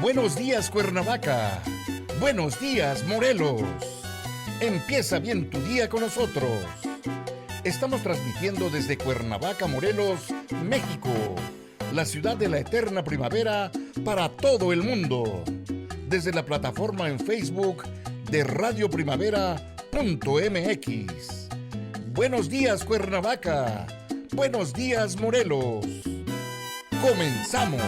Buenos días, Cuernavaca. Buenos días, Morelos. Empieza bien tu día con nosotros. Estamos transmitiendo desde Cuernavaca, Morelos, México, la ciudad de la eterna primavera para todo el mundo. Desde la plataforma en Facebook de Radio Primavera.mx. Buenos días, Cuernavaca. Buenos días, Morelos. Comenzamos.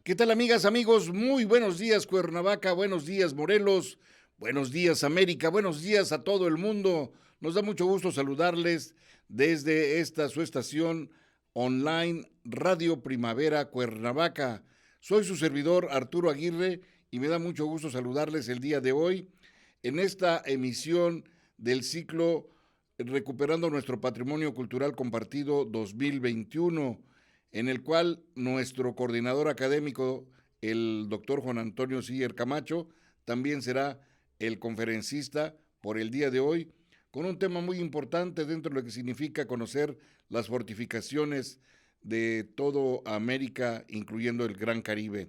¿Qué tal, amigas, amigos? Muy buenos días, Cuernavaca, buenos días, Morelos, buenos días, América, buenos días a todo el mundo. Nos da mucho gusto saludarles desde esta su estación online Radio Primavera Cuernavaca. Soy su servidor Arturo Aguirre y me da mucho gusto saludarles el día de hoy en esta emisión del ciclo Recuperando nuestro Patrimonio Cultural Compartido 2021, en el cual nuestro coordinador académico, el doctor Juan Antonio Siller Camacho, también será el conferencista por el día de hoy, con un tema muy importante dentro de lo que significa conocer las fortificaciones de toda América, incluyendo el Gran Caribe.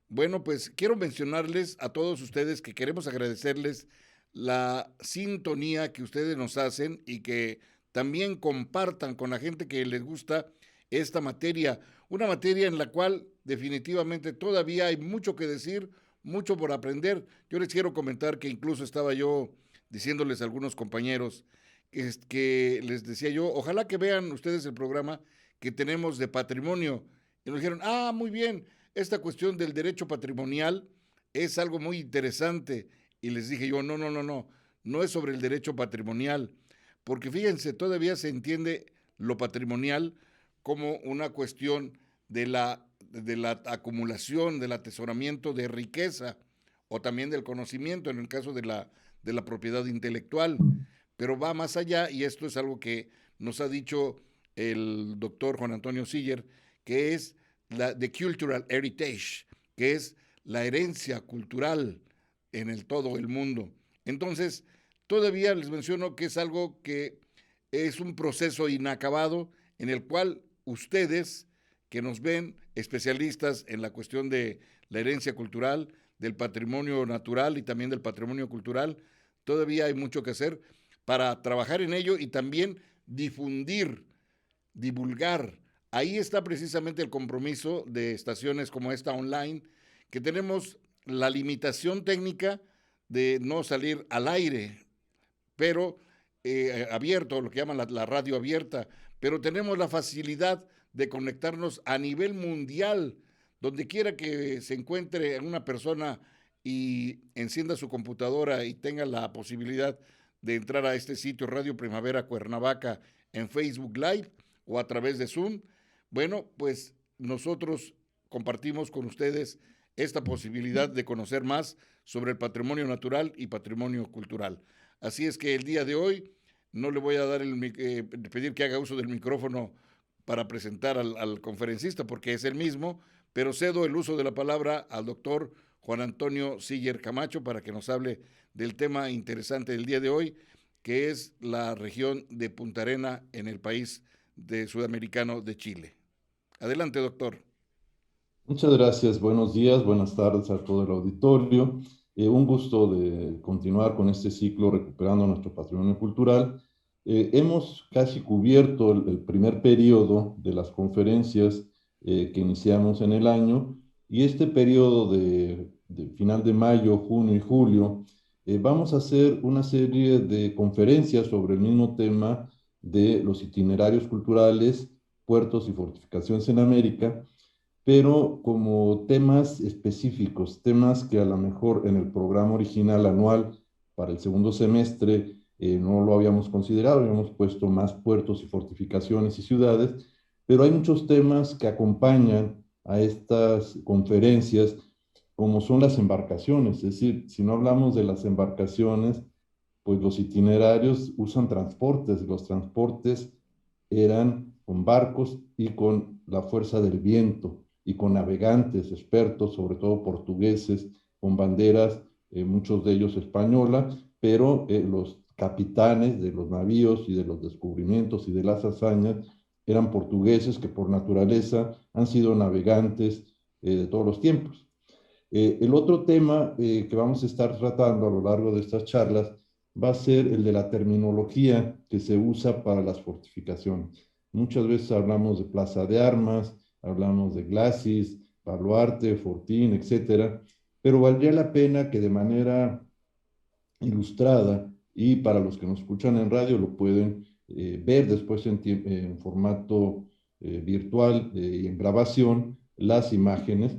Bueno, pues quiero mencionarles a todos ustedes que queremos agradecerles la sintonía que ustedes nos hacen y que también compartan con la gente que les gusta esta materia, una materia en la cual definitivamente todavía hay mucho que decir, mucho por aprender. Yo les quiero comentar que incluso estaba yo diciéndoles a algunos compañeros que les decía yo, ojalá que vean ustedes el programa que tenemos de patrimonio. Y nos dijeron, muy bien, esta cuestión del derecho patrimonial es algo muy interesante. Y les dije yo, no es sobre el derecho patrimonial, porque fíjense, todavía se entiende lo patrimonial como una cuestión de la acumulación, del atesoramiento de riqueza o también del conocimiento en el caso de la propiedad intelectual, pero va más allá y esto es algo que nos ha dicho el doctor Juan Antonio Siller, que es the cultural heritage, que es la herencia cultural en todo el mundo. Entonces, todavía les menciono que es algo que es un proceso inacabado en el cual ustedes que nos ven, especialistas en la cuestión de la herencia cultural, del patrimonio natural y también del patrimonio cultural, todavía hay mucho que hacer para trabajar en ello y también difundir, divulgar. Ahí está precisamente el compromiso de estaciones como esta online, que tenemos la limitación técnica de no salir al aire, pero abierto, lo que llaman la radio abierta, pero tenemos la facilidad de conectarnos a nivel mundial, donde quiera que se encuentre una persona y encienda su computadora y tenga la posibilidad de entrar a este sitio Radio Primavera Cuernavaca en Facebook Live o a través de Zoom. Bueno, pues nosotros compartimos con ustedes esta posibilidad de conocer más sobre el patrimonio natural y patrimonio cultural. Así es que el día de hoy no le voy a dar pedir que haga uso del micrófono para presentar al conferencista porque es el mismo, pero cedo el uso de la palabra al doctor Juan Antonio Siller Camacho para que nos hable del tema interesante del día de hoy, que es la región de Punta Arena en el país sudamericano de Chile. Adelante, doctor. Muchas gracias, buenos días, buenas tardes a todo el auditorio. Un gusto de continuar con este ciclo recuperando nuestro patrimonio cultural. Hemos casi cubierto el primer periodo de las conferencias que iniciamos en el año y este periodo de final de mayo, junio y julio vamos a hacer una serie de conferencias sobre el mismo tema de los itinerarios culturales, puertos y fortificaciones en América, pero como temas específicos, temas que a lo mejor en el programa original anual para el segundo semestre no lo habíamos considerado, habíamos puesto más puertos y fortificaciones y ciudades, pero hay muchos temas que acompañan a estas conferencias, como son las embarcaciones, es decir, si no hablamos de las embarcaciones, pues los itinerarios usan transportes, los transportes eran con barcos y con la fuerza del viento y con navegantes expertos, sobre todo portugueses, con banderas, muchos de ellos españolas, pero los capitanes de los navíos y de los descubrimientos y de las hazañas eran portugueses que por naturaleza han sido navegantes de todos los tiempos. El otro tema que vamos a estar tratando a lo largo de estas charlas va a ser el de la terminología que se usa para las fortificaciones. Muchas veces hablamos de plaza de armas, hablamos de glacis, baluarte, fortín, etcétera, pero valdría la pena que de manera ilustrada, y para los que nos escuchan en radio lo pueden ver después en formato virtual y en grabación, las imágenes.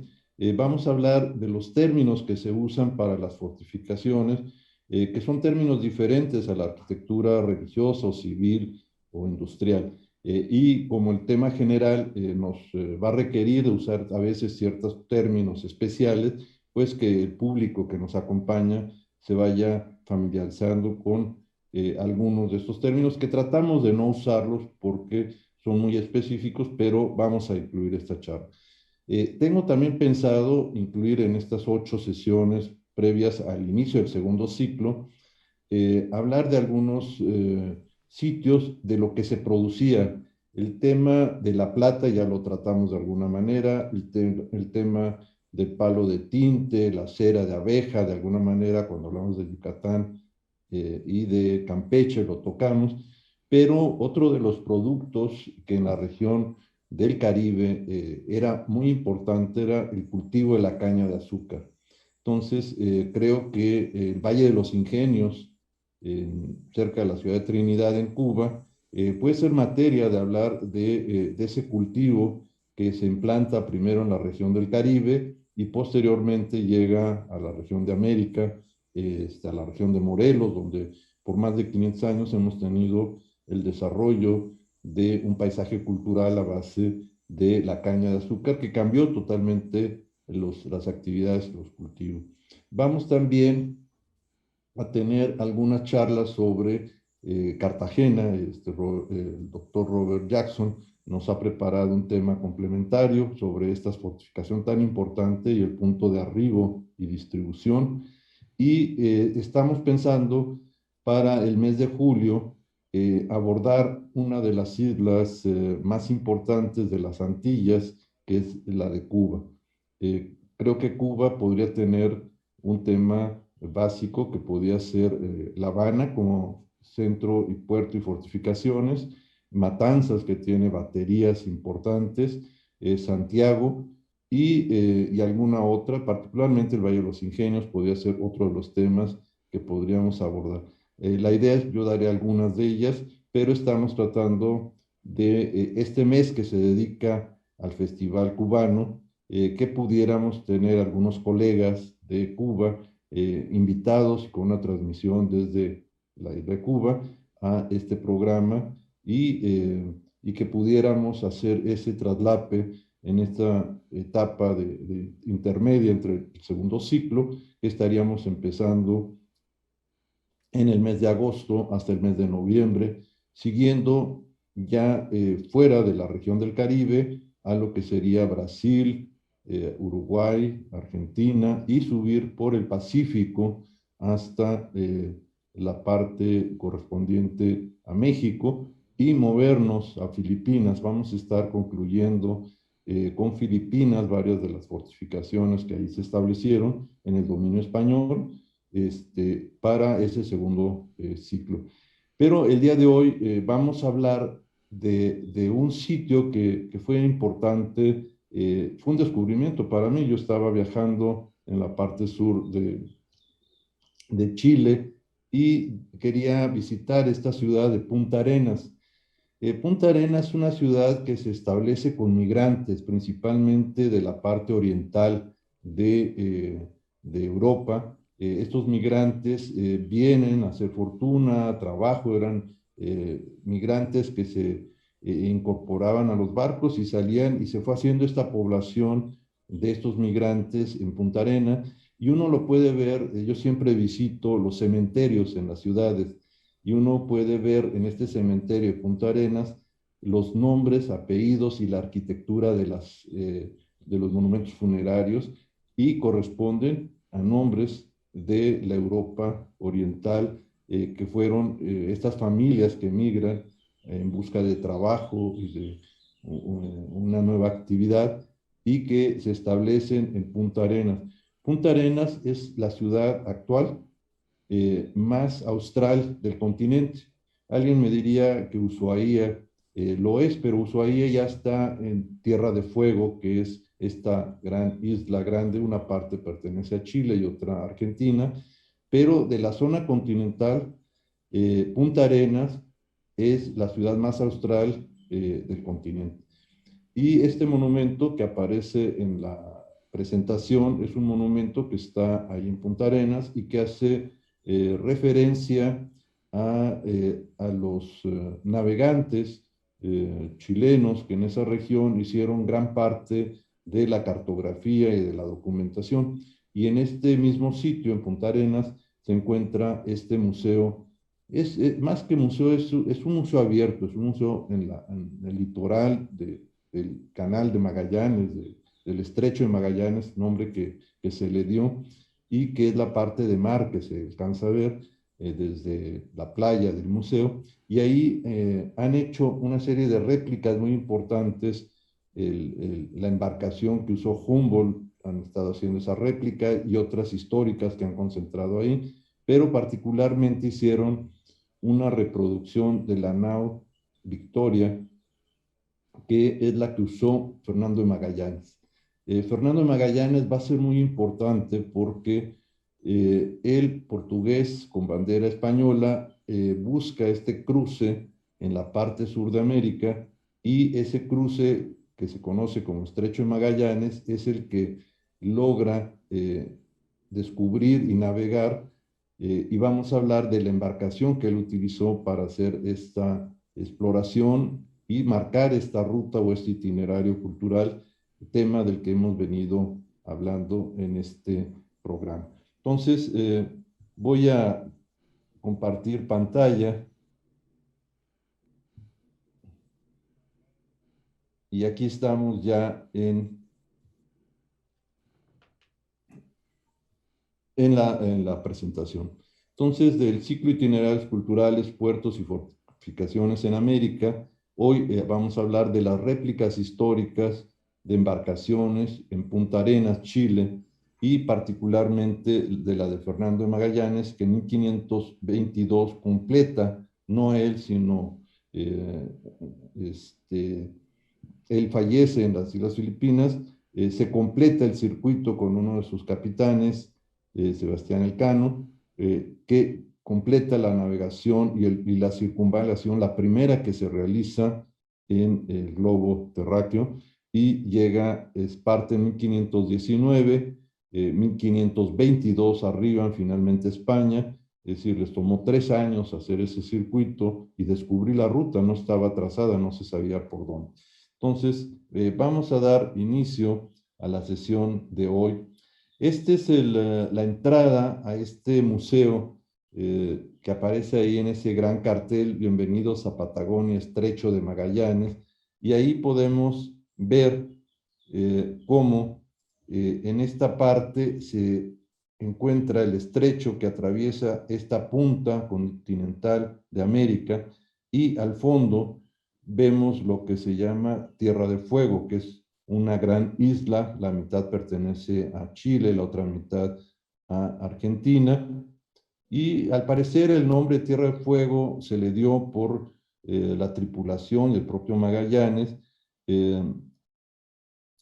Vamos a hablar de los términos que se usan para las fortificaciones, que son términos diferentes a la arquitectura religiosa o civil o industrial. Y como el tema general nos va a requerir de usar a veces ciertos términos especiales, pues que el público que nos acompaña se vaya familiarizando con algunos de estos términos que tratamos de no usarlos porque son muy específicos, pero vamos a incluir esta charla. Tengo también pensado incluir en estas 8 sesiones previas al inicio del segundo ciclo, hablar de algunos sitios de lo que se producía. El tema de la plata ya lo tratamos de alguna manera, el tema del palo de tinte, la cera de abeja, de alguna manera, cuando hablamos de Yucatán y de Campeche lo tocamos, pero otro de los productos que en la región del Caribe era muy importante era el cultivo de la caña de azúcar. Entonces, creo que el Valle de los Ingenios, cerca de la ciudad de Trinidad, en Cuba, puede ser materia de hablar de ese cultivo que se implanta primero en la región del Caribe y posteriormente llega a la región de América, a la región de Morelos, donde por más de 500 años hemos tenido el desarrollo de un paisaje cultural a base de la caña de azúcar que cambió totalmente las actividades, los cultivos. Vamos también a tener algunas charlas sobre Cartagena. El doctor Robert Jackson nos ha preparado un tema complementario sobre esta fortificación tan importante y el punto de arribo y distribución. Y estamos pensando para el mes de julio abordar una de las islas más importantes de las Antillas, que es la de Cuba. Creo que Cuba podría tener un tema básico que podía ser La Habana como centro y puerto y fortificaciones, Matanzas, que tiene baterías importantes, Santiago y alguna otra, particularmente el Valle de los Ingenios, podría ser otro de los temas que podríamos abordar. La idea es, yo daré algunas de ellas, pero estamos tratando de este mes que se dedica al Festival Cubano, que pudiéramos tener algunos colegas de Cuba invitados con una transmisión desde la isla de Cuba a este programa y que pudiéramos hacer ese traslape en esta etapa de intermedia entre el segundo ciclo, que estaríamos empezando en el mes de agosto hasta el mes de noviembre, siguiendo ya fuera de la región del Caribe a lo que sería Brasil, Uruguay, Argentina y subir por el Pacífico hasta la parte correspondiente a México y movernos a Filipinas. Vamos a estar concluyendo con Filipinas varias de las fortificaciones que ahí se establecieron en el dominio español para ese segundo ciclo. Pero el día de hoy vamos a hablar de un sitio que fue importante, fue un descubrimiento para mí. Yo estaba viajando en la parte sur de Chile y quería visitar esta ciudad de Punta Arenas. Punta Arenas es una ciudad que se establece con migrantes, principalmente de la parte oriental de Europa. Estos migrantes vienen a hacer fortuna, trabajo, eran migrantes que se incorporaban a los barcos y salían y se fue haciendo esta población de estos migrantes en Punta Arenas y uno lo puede ver, yo siempre visito los cementerios en las ciudades y uno puede ver en este cementerio de Punta Arenas los nombres, apellidos y la arquitectura de los monumentos funerarios y corresponden a nombres de la Europa oriental, que fueron estas familias que emigran en busca de trabajo y de una nueva actividad, y que se establecen en Punta Arenas. Punta Arenas es la ciudad actual más austral del continente. Alguien me diría que Ushuaia lo es, pero Ushuaia ya está en Tierra de Fuego, que es esta gran isla grande. Una parte pertenece a Chile y otra a Argentina, pero de la zona continental, Punta Arenas es la ciudad más austral del continente. Y este monumento que aparece en la presentación es un monumento que está ahí en Punta Arenas y que hace referencia a los navegantes chilenos que en esa región hicieron gran parte de la cartografía y de la documentación. Y en este mismo sitio, en Punta Arenas, se encuentra este museo. Más que museo, es un museo abierto, es un museo en el litoral del Canal de Magallanes, del Estrecho de Magallanes, nombre que se le dio, y que es la parte de mar que se alcanza a ver desde la playa del museo. Y ahí han hecho una serie de réplicas muy importantes. La embarcación que usó Humboldt, han estado haciendo esa réplica, y otras históricas que han concentrado ahí, pero particularmente hicieron una reproducción de la nao Victoria, que es la que usó Fernando de Magallanes. Fernando de Magallanes va a ser muy importante porque el portugués con bandera española busca este cruce en la parte sur de América, y ese cruce que se conoce como Estrecho de Magallanes es el que logra descubrir y navegar, y vamos a hablar de la embarcación que él utilizó para hacer esta exploración y marcar esta ruta o este itinerario cultural, tema del que hemos venido hablando en este programa. Entonces, voy a compartir pantalla, y aquí estamos ya en la presentación. Entonces, del ciclo itinerarios culturales, puertos y fortificaciones en América, hoy vamos a hablar de las réplicas históricas de embarcaciones en Punta Arenas, Chile, y particularmente de la de Fernando de Magallanes, que en 1522 completa, no él, sino él fallece en las Islas Filipinas. Se completa el circuito con uno de sus capitanes, Sebastián Elcano, que completa la navegación y la circunvalación, la primera que se realiza en el globo terráqueo, y llega, es parte en 1519, 1522 arriban finalmente a España. Es decir, les tomó 3 años hacer ese circuito y descubrir la ruta. No estaba trazada, no se sabía por dónde. Entonces, vamos a dar inicio a la sesión de hoy. Esta es la entrada a este museo que aparece ahí en ese gran cartel: Bienvenidos a Patagonia, Estrecho de Magallanes. Y ahí podemos ver cómo en esta parte se encuentra el estrecho que atraviesa esta punta continental de América, y al fondo vemos lo que se llama Tierra de Fuego, que es una gran isla. La mitad pertenece a Chile, la otra mitad a Argentina, y al parecer el nombre Tierra de Fuego se le dio por la tripulación y el propio Magallanes, eh,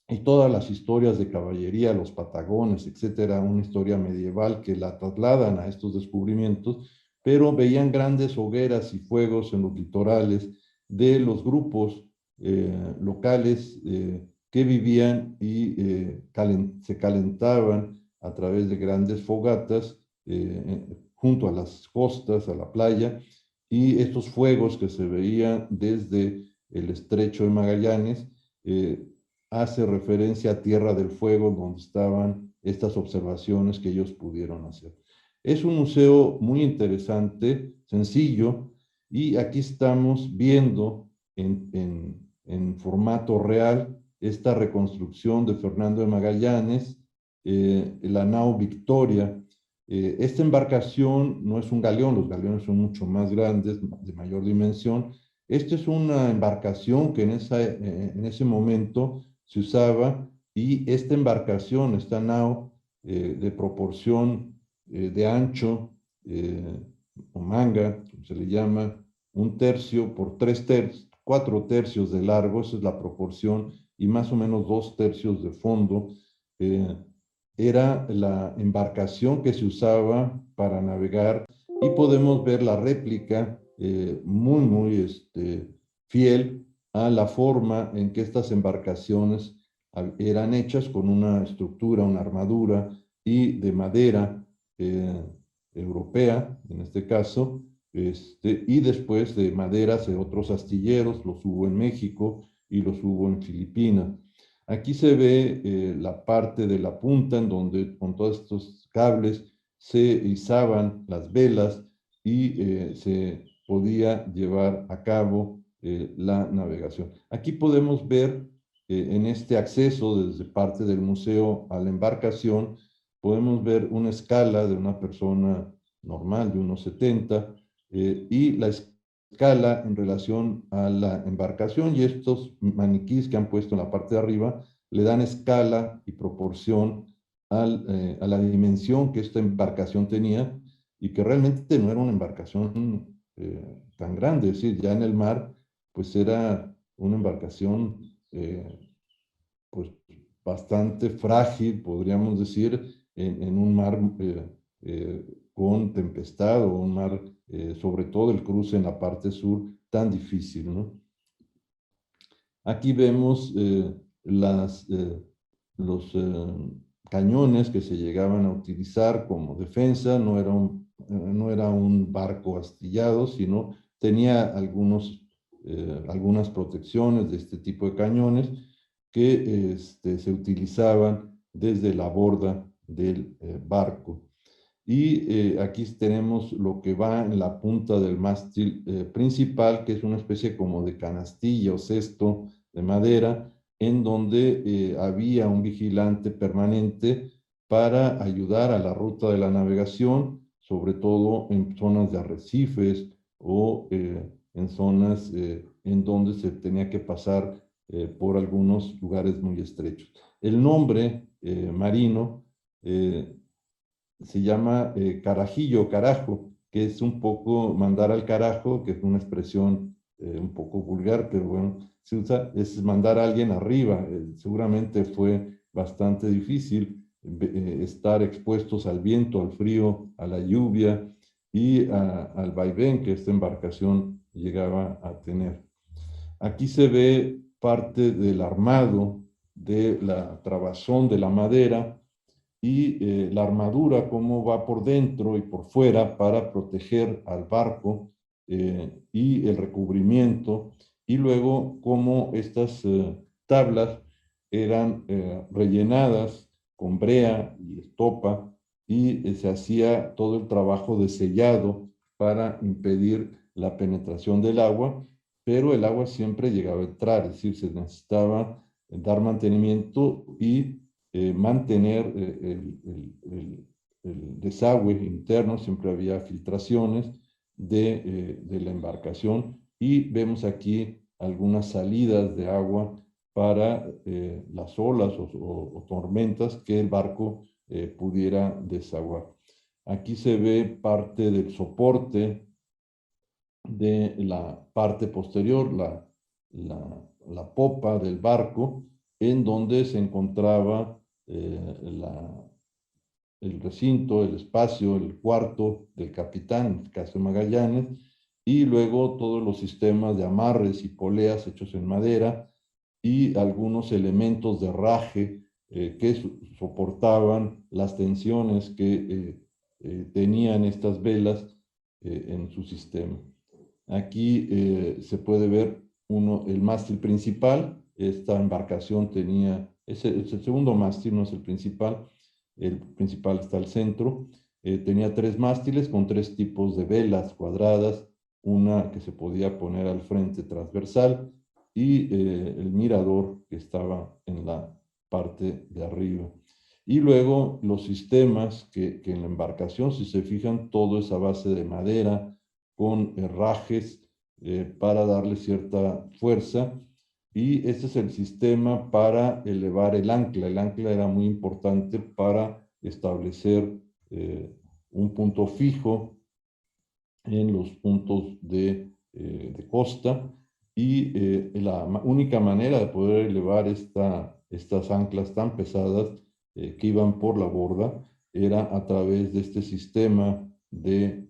y todas las historias de caballería, los patagones, etcétera, una historia medieval que la trasladan a estos descubrimientos, pero veían grandes hogueras y fuegos en los litorales de los grupos locales que vivían y se calentaban a través de grandes fogatas junto a las costas, a la playa, y estos fuegos que se veían desde el Estrecho de Magallanes hace referencia a Tierra del Fuego, donde estaban estas observaciones que ellos pudieron hacer. Es un museo muy interesante, sencillo, y aquí estamos viendo en formato real esta reconstrucción de Fernando de Magallanes, la nao Victoria. Esta embarcación no es un galeón, los galeones son mucho más grandes, de mayor dimensión, Esta es una embarcación que en ese momento se usaba, y esta embarcación, esta nao, de proporción de ancho o manga, como se le llama, 1 tercio por 3 tercios, 4 tercios de largo, esa es la proporción, y más o menos 2 tercios de fondo. eh, Era la embarcación que se usaba para navegar, y podemos ver la réplica muy fiel a la forma en que estas embarcaciones eran hechas, con una estructura, una armadura y de madera eh, europea, en este caso, y después de maderas de otros astilleros. Los hubo en México y los hubo en Filipinas. Aquí se ve la parte de la punta en donde con todos estos cables se izaban las velas, y se podía llevar a cabo la navegación. Aquí podemos ver en este acceso desde parte del museo a la embarcación, podemos ver una escala de una persona normal de unos 70, y la escala en relación a la embarcación, y estos maniquís que han puesto en la parte de arriba le dan escala y proporción a la dimensión que esta embarcación tenía, y que realmente no era una embarcación tan grande. Es decir, ya en el mar pues era una embarcación pues bastante frágil, podríamos decir, en un mar con tempestad, o un mar, sobre todo el cruce en la parte sur, tan difícil, ¿no? Aquí vemos los cañones que se llegaban a utilizar como defensa. No era un barco astillado, sino tenía algunas protecciones de este tipo de cañones que se utilizaban desde la borda del barco. Y aquí tenemos lo que va en la punta del mástil principal, que es una especie como de canastilla o cesto de madera, en donde había un vigilante permanente para ayudar a la ruta de la navegación, sobre todo en zonas de arrecifes, o en zonas en donde se tenía que pasar por algunos lugares muy estrechos. El nombre marino se llama carajillo o carajo, que es un poco mandar al carajo, que es una expresión un poco vulgar, pero bueno, se usa, es mandar a alguien arriba. Seguramente fue bastante difícil estar expuestos al viento, al frío, a la lluvia y al vaivén que esta embarcación llegaba a tener. Aquí se ve parte del armado, de la trabazón de la madera, y la armadura, cómo va por dentro y por fuera para proteger al barco, y el recubrimiento, y luego cómo estas tablas eran rellenadas con brea y estopa, y se hacía todo el trabajo de sellado para impedir la penetración del agua, pero el agua siempre llegaba a entrar. Es decir, se necesitaba dar mantenimiento y mantener el desagüe interno. Siempre había filtraciones de la embarcación, y vemos aquí algunas salidas de agua para las olas o tormentas que el barco pudiera desaguar. Aquí se ve parte del soporte de la parte posterior, la popa del barco, en donde se encontraba el recinto, el espacio, el cuarto del capitán, en el caso de Magallanes, y luego todos los sistemas de amarres y poleas hechos en madera, y algunos elementos de herraje que soportaban las tensiones que tenían estas velas en su sistema. Aquí se puede ver el mástil principal. Esta embarcación tenía, es el segundo mástil, no es el principal está al centro. Tenía 3 mástiles con 3 tipos de velas cuadradas, una que se podía poner al frente transversal, y el mirador que estaba en la parte de arriba. Y luego los sistemas que en la embarcación, si se fijan, todo es a base de madera, con herrajes para darle cierta fuerza. Y este es el sistema para elevar el ancla. El ancla era muy importante para establecer un punto fijo en los puntos de costa, y la única manera de poder elevar estas anclas tan pesadas que iban por la borda era a través de este sistema de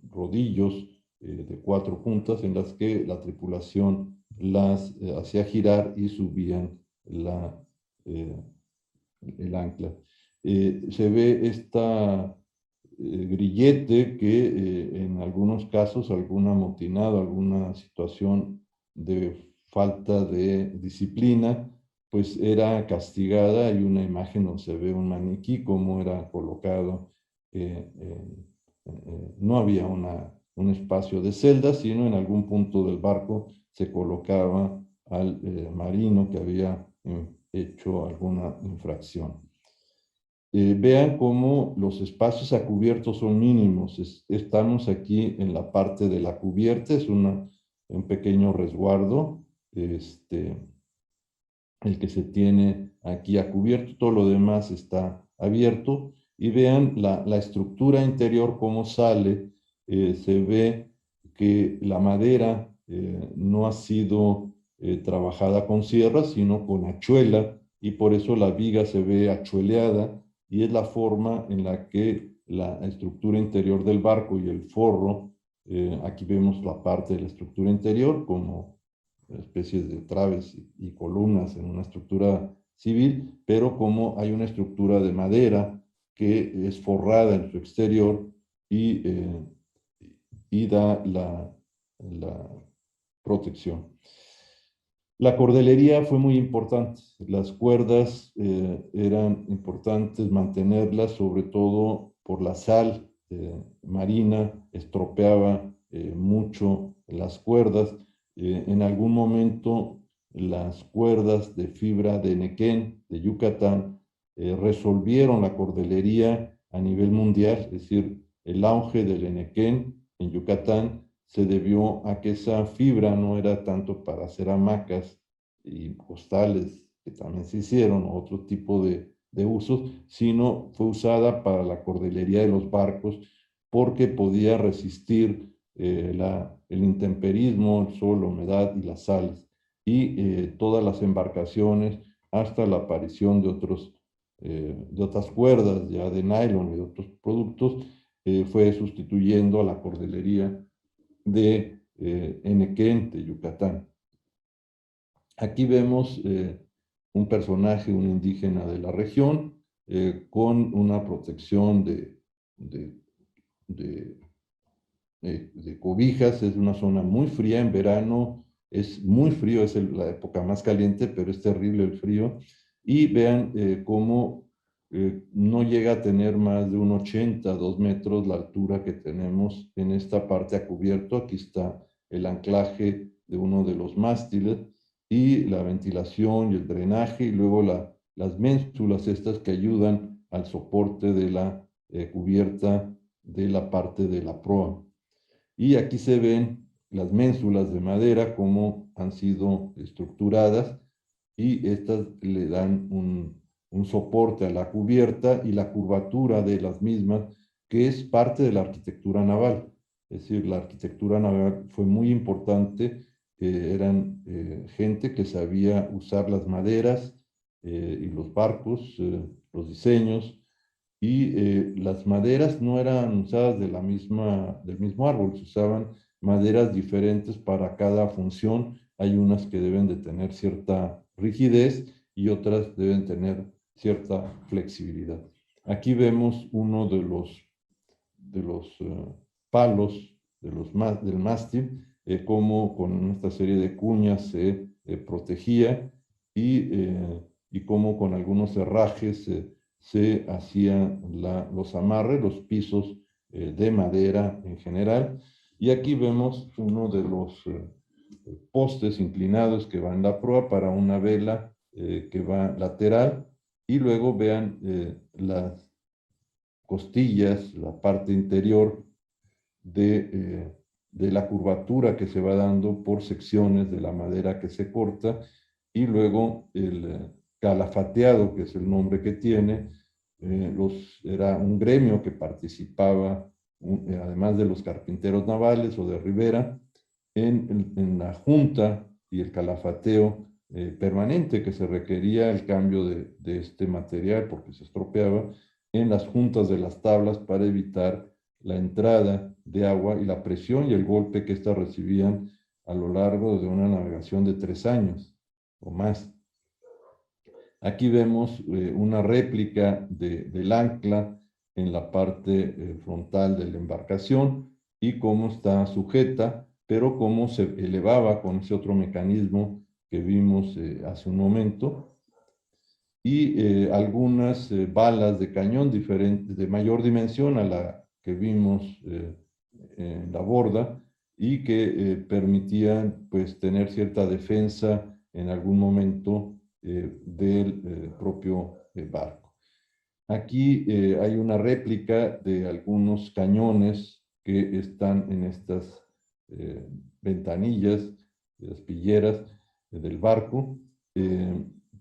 rodillos de 4 puntas en las que la tripulación las hacía girar y subían eh, el ancla. Se ve esta grillete que en algunos casos, algún amotinado, alguna situación de falta de disciplina, pues era castigada. Hay una imagen donde se ve un maniquí cómo era colocado. No había un espacio de celda, sino en algún punto del barco se colocaba al marino que había hecho alguna infracción. Vean cómo los espacios a cubierto son mínimos. Estamos aquí en la parte de la cubierta, es un pequeño resguardo, el que se tiene aquí a cubierto, todo lo demás está abierto. Y vean la estructura interior, cómo sale. Se ve que la madera no ha sido trabajada con sierra, sino con hachuela, y por eso la viga se ve achueleada, y es la forma en la que la estructura interior del barco y el forro, aquí vemos la parte de la estructura interior como especies de traves y columnas en una estructura civil, pero como hay una estructura de madera que es forrada en su exterior y da la protección. La cordelería fue muy importante. Las cuerdas eran importantes mantenerlas, sobre todo por la sal marina, estropeaba mucho las cuerdas. En algún momento las cuerdas de fibra de Nequén, de Yucatán, resolvieron la cordelería a nivel mundial. Es decir, el auge del Enequén en Yucatán se debió a que esa fibra no era tanto para hacer hamacas y costales, que también se hicieron, otro tipo de usos, sino fue usada para la cordelería de los barcos, porque podía resistir el intemperismo, el sol, la humedad y las sales. Y todas las embarcaciones, hasta la aparición de otras cuerdas ya de nylon y de otros productos, fue sustituyendo a la cordelería de Enequén, de Yucatán. Aquí vemos un personaje, un indígena de la región, con una protección de, de, de cobijas. Es una zona muy fría en verano, es muy frío, es la época más caliente, pero es terrible el frío. Y vean cómo no llega a tener más de 1,80, 2 metros la altura que tenemos en esta parte a cubierto. Aquí está el anclaje de uno de los mástiles y la ventilación y el drenaje, y luego las ménsulas estas que ayudan al soporte de la cubierta de la parte de la proa. Y aquí se ven las ménsulas de madera, cómo han sido estructuradas, y estas le dan un soporte a la cubierta y la curvatura de las mismas, que es parte de la arquitectura naval. Es decir, la arquitectura naval fue muy importante. Eran gente que sabía usar las maderas y los barcos, los diseños, y las maderas no eran usadas del mismo árbol, se usaban maderas diferentes para cada función. Hay unas que deben de tener cierta rigidez y otras deben tener cierta flexibilidad. Aquí vemos uno de los palos del mástil, cómo con esta serie de cuñas se protegía, y cómo con algunos herrajes se hacían los amarres, los pisos de madera en general. Y aquí vemos uno de los postes inclinados que va en la proa para una vela que va lateral. Y luego vean las costillas, la parte interior de de la curvatura que se va dando por secciones de la madera que se corta, y luego el calafateado, que es el nombre que tiene, era un gremio que participaba, además de los carpinteros navales o de ribera, en la junta y el calafateo permanente que se requería el cambio de este material porque se estropeaba en las juntas de las tablas para evitar la entrada de agua y la presión y el golpe que éstas recibían a lo largo de una navegación de 3 años o más. Aquí vemos una réplica del ancla en la parte frontal de la embarcación y cómo está sujeta, pero cómo se elevaba con ese otro mecanismo que vimos hace un momento, y algunas balas de cañón diferentes, de mayor dimensión a la que vimos en la borda, y que permitían pues tener cierta defensa en algún momento del propio barco. Aquí hay una réplica de algunos cañones que están en estas ventanillas, de las pilleras del barco,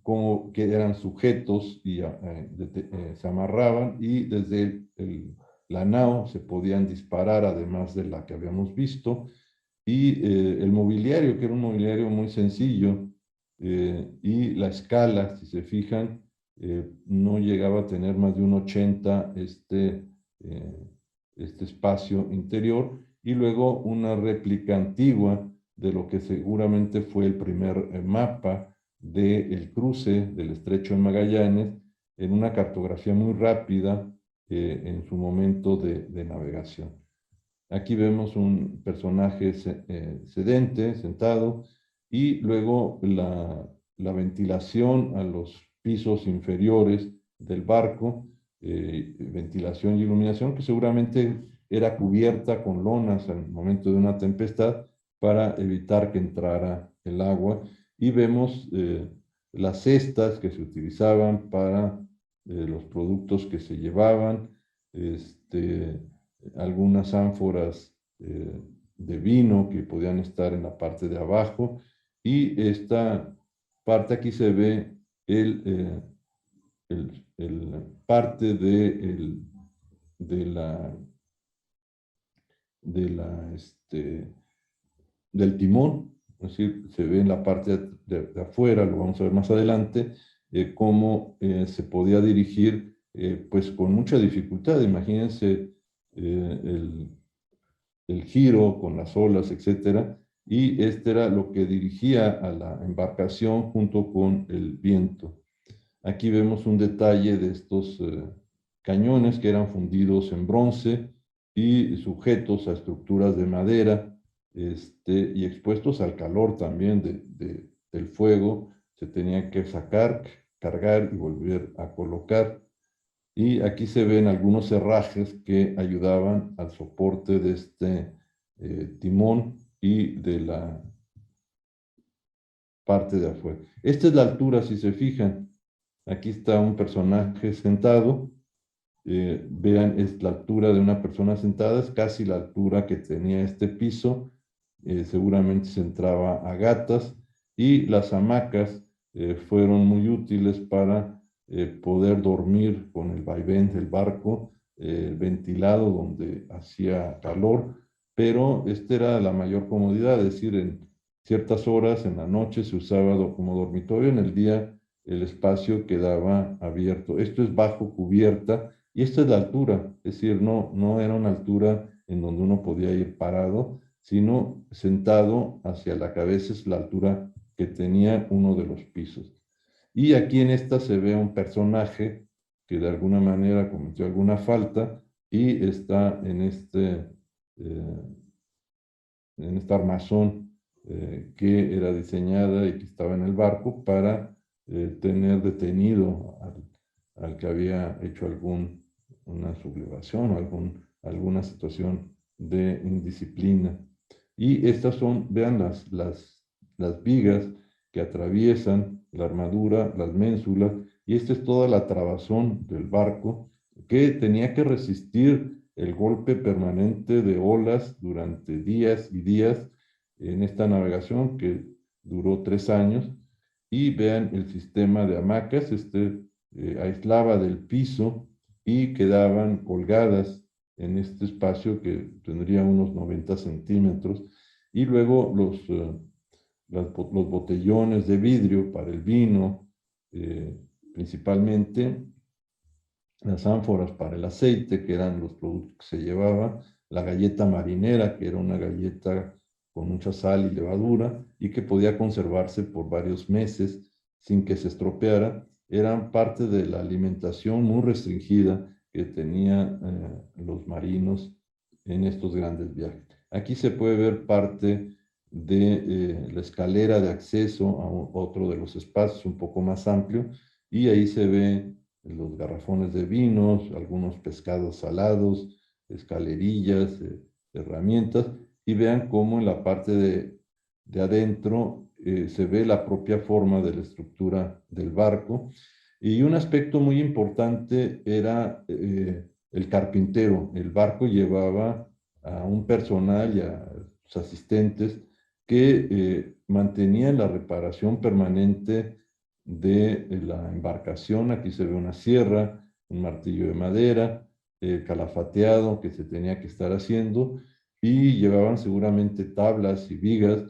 como que eran sujetos y se amarraban, y desde la nao se podían disparar, además de la que habíamos visto, y el mobiliario, que era un mobiliario muy sencillo, y la escala, si se fijan, no llegaba a tener más de un 80 este espacio interior, y luego una réplica antigua de lo que seguramente fue el primer mapa del cruce del Estrecho de Magallanes, en una cartografía muy rápida en su momento de navegación. Aquí vemos un personaje sedente, sentado, y luego la ventilación a los pisos inferiores del barco, ventilación y iluminación que seguramente era cubierta con lonas al momento de una tempestad para evitar que entrara el agua. Y vemos las cestas que se utilizaban para los productos que se llevaban, algunas ánforas de vino que podían estar en la parte de abajo, y esta parte aquí se ve parte de del timón. Es decir, se ve en la parte de afuera, lo vamos a ver más adelante, cómo se podía dirigir pues con mucha dificultad. Imagínense el giro con las olas, etcétera, y este era lo que dirigía a la embarcación junto con el viento. Aquí vemos un detalle de estos cañones que eran fundidos en bronce y sujetos a estructuras de madera, y expuestos al calor también del fuego. Se tenían que sacar, cargar y volver a colocar. Y aquí se ven algunos herrajes que ayudaban al soporte de este timón y de la parte de afuera. Esta es la altura, si se fijan. Aquí está un personaje sentado. Vean, es la altura de una persona sentada, es casi la altura que tenía este piso. Seguramente se entraba a gatas, y las hamacas fueron muy útiles para poder dormir con el vaivén del barco, ventilado donde hacía calor, pero esta era la mayor comodidad. Es decir, en ciertas horas en la noche se usaba como dormitorio, en el día el espacio quedaba abierto. Esto es bajo cubierta, y esta es la altura, es decir, no era una altura en donde uno podía ir parado, sino sentado hacia la cabeza, es la altura que tenía uno de los pisos. Y aquí en esta se ve un personaje que de alguna manera cometió alguna falta y está en esta armazón que era diseñada y que estaba en el barco para tener detenido al que había hecho una sublevación o alguna situación de indisciplina. Y estas son, vean, las vigas que atraviesan la armadura, las ménsulas, y esta es toda la trabazón del barco que tenía que resistir el golpe permanente de olas durante días y días en esta navegación que duró 3 años. Y vean el sistema de hamacas, aislaba del piso y quedaban colgadas en este espacio que tendría unos 90 centímetros. Y luego los botellones de vidrio para el vino, principalmente las ánforas para el aceite, que eran los productos que se llevaban, la galleta marinera, que era una galleta con mucha sal y levadura y que podía conservarse por varios meses sin que se estropeara, eran parte de la alimentación muy restringida que tenían los marinos en estos grandes viajes. Aquí se puede ver parte de la escalera de acceso a otro de los espacios un poco más amplio, y ahí se ve los garrafones de vinos, algunos pescados salados, escalerillas, herramientas, y vean cómo en la parte de adentro se ve la propia forma de la estructura del barco. Y un aspecto muy importante era el carpintero. El barco llevaba a un personal y a sus asistentes que mantenían la reparación permanente de la embarcación. Aquí se ve una sierra, un martillo de madera, calafateado que se tenía que estar haciendo, y llevaban seguramente tablas y vigas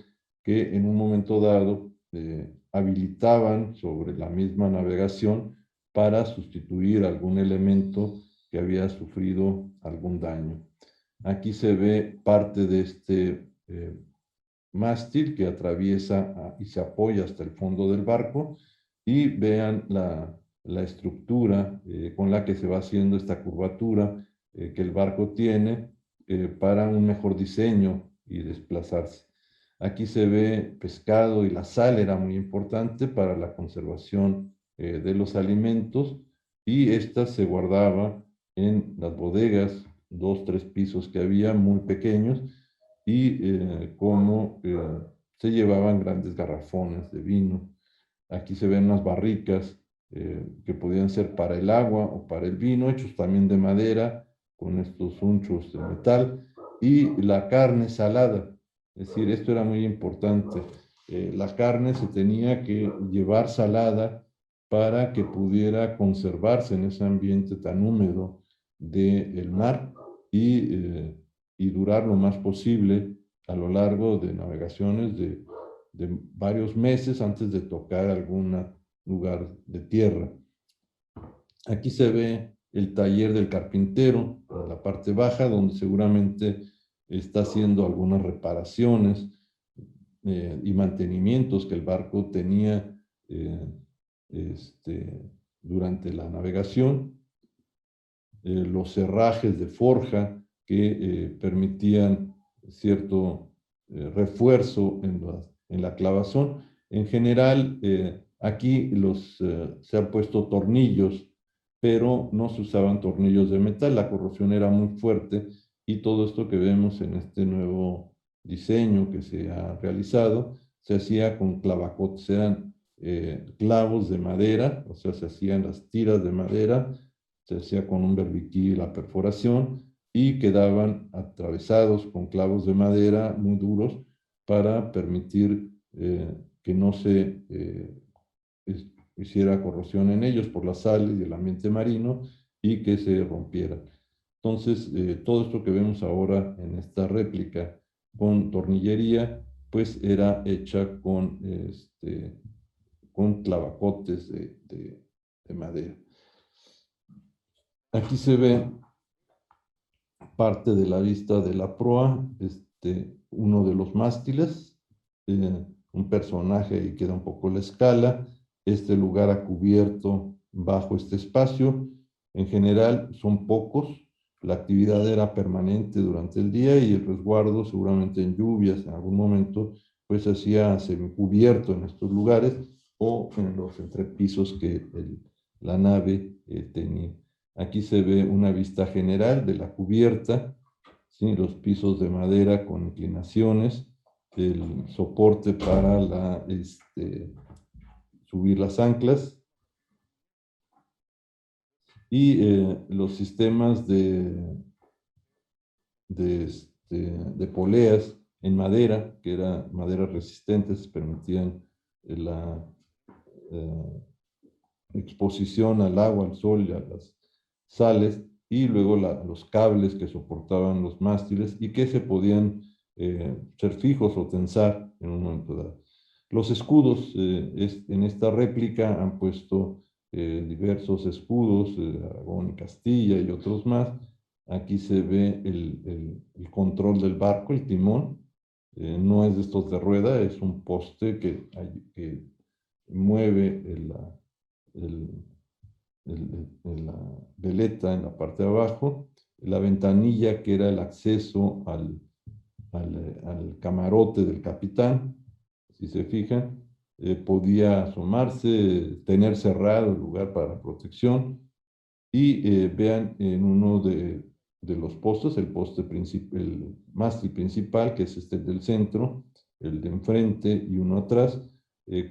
que en un momento dado habilitaban sobre la misma navegación para sustituir algún elemento que había sufrido algún daño. Aquí se ve parte de este mástil que atraviesa y se apoya hasta el fondo del barco, y vean la estructura con la que se va haciendo esta curvatura que el barco tiene para un mejor diseño y desplazarse. Aquí se ve pescado, y la sal era muy importante para la conservación de los alimentos, y esta se guardaba en las bodegas, 2, 3 pisos que había muy pequeños, y cómo se llevaban grandes garrafones de vino. Aquí se ven unas barricas que podían ser para el agua o para el vino, hechos también de madera, con estos unchos de metal, y la carne salada. Es decir, esto era muy importante. La carne se tenía que llevar salada para que pudiera conservarse en ese ambiente tan húmedo del mar, y durar lo más posible a lo largo de navegaciones de varios meses antes de tocar algún lugar de tierra. Aquí se ve el taller del carpintero, en la parte baja, donde seguramente está haciendo algunas reparaciones y mantenimientos que el barco tenía durante la navegación. Los herrajes de forja que permitían cierto refuerzo en la clavazón. En general, aquí se han puesto tornillos, pero no se usaban tornillos de metal, la corrosión era muy fuerte, y todo esto que vemos en este nuevo diseño que se ha realizado se hacía con clavacotes, eran clavos de madera, o sea, se hacían las tiras de madera, se hacía con un berbiquí la perforación, y quedaban atravesados con clavos de madera muy duros para permitir que no se hiciera corrosión en ellos por las sales y el ambiente marino, y que se rompieran. Entonces, todo esto que vemos ahora en esta réplica con tornillería, pues era hecha con clavacotes de madera. Aquí se ve parte de la vista de la proa, uno de los mástiles, un personaje, y queda un poco la escala, este lugar a cubierto bajo este espacio. En general son pocos, la actividad era permanente durante el día, y el resguardo seguramente en lluvias en algún momento pues se hacía semicubierto en estos lugares o en los entrepisos que la nave tenía. Aquí se ve una vista general de la cubierta, ¿sí? Los pisos de madera con inclinaciones, el soporte para subir las anclas, y los sistemas de poleas en madera, que eran maderas resistentes, permitían la exposición al agua, al sol y a las sales, y luego los cables que soportaban los mástiles y que se podían ser fijos o tensar en un momento dado. Los escudos, en esta réplica han puesto diversos escudos, Aragón y Castilla y otros más. Aquí se ve el control del barco, el timón. No es de estos de rueda, es un poste que mueve el- la veleta en la parte de abajo, la ventanilla que era el acceso al camarote del capitán, si se fijan, podía asomarse, tener cerrado el lugar para protección, y vean en uno de los postes, el mástil principal, que es este del centro, el de enfrente y uno atrás,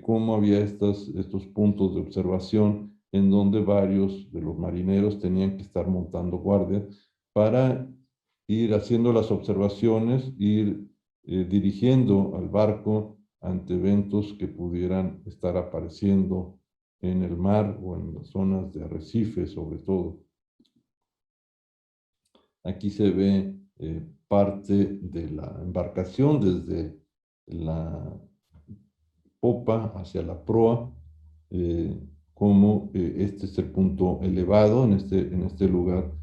cómo había estos puntos de observación en donde varios de los marineros tenían que estar montando guardia para ir haciendo las observaciones, ir dirigiendo al barco ante eventos que pudieran estar apareciendo en el mar o en las zonas de arrecife, sobre todo. Aquí se ve parte de la embarcación desde la popa hacia la proa, como este es el punto elevado. En este lugar